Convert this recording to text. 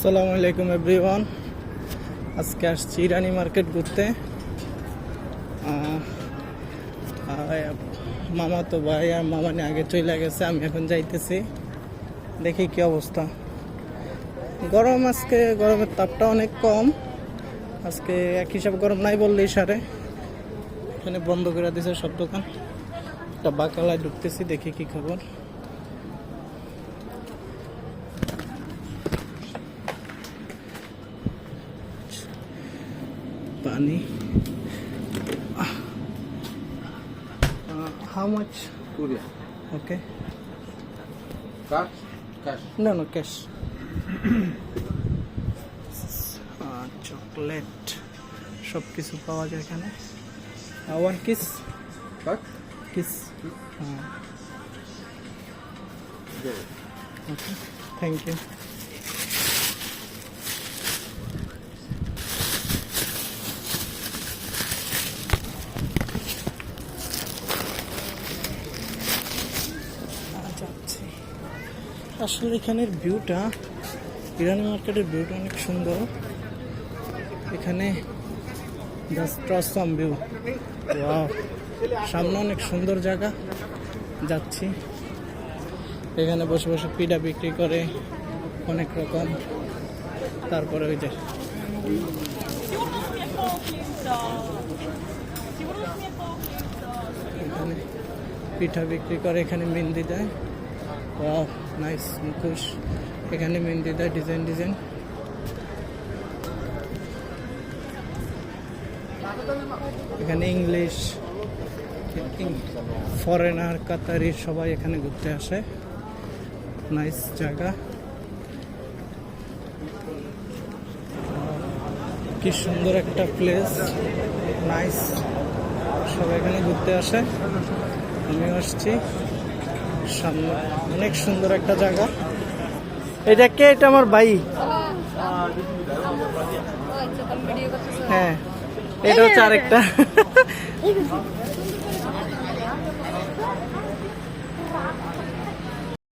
আসসালামু আলাইকুম এভরিওয়ান। আজকে আসছি ইরানি মার্কেট ঘুরতে। মামা তো ভাই আর মামানি আগে চলে গেছে, আমি এখন যাইতেছি, দেখি কি অবস্থা। গরম, আজকে গরমের তাপটা অনেক কম। আজকে এক হিসাব গরম নাই বললেই সারে। এখানে বন্ধ করে দিয়েছে সব দোকান। একটা বাকালায় ঢুকতেছি, দেখি কি খবর। Bunny. How much? Korea. Okay. Cash? Cash. No, cash. Chocolate. সব কিছু পাওয়া যায় এখানে। One kiss. What? Kiss. Okay. Thank you. আসলে এখানের ভিউটা, ইরানি মার্কেটের ভিউটা অনেক সুন্দর। এখানে ভিউ, সামনে অনেক সুন্দর জায়গা। যাচ্ছি, এখানে বসে বসে পিঠা বিক্রি করে অনেক রকম। তারপরে ওই যে এখানে পিঠা বিক্রি করে, এখানে মেহেন্দি দেয়। ওয়াও, নাইস মুখোশ। এখানে মেহেন্দি দেয় ডিজাইন। এখানে ইংলিশ, ফরেনার, কাতারি সবাই এখানে ঘুরতে আসে। নাইস জায়গা, কি সুন্দর একটা প্লেস, নাইস। সবাই এখানে ঘুরতে আসে, আমিও আসছি। সামনে অনেক সুন্দর একটা জায়গা। এটা কে? এটা আমার ভাই। হ্যাঁ, এটা হচ্ছে আরেকটা।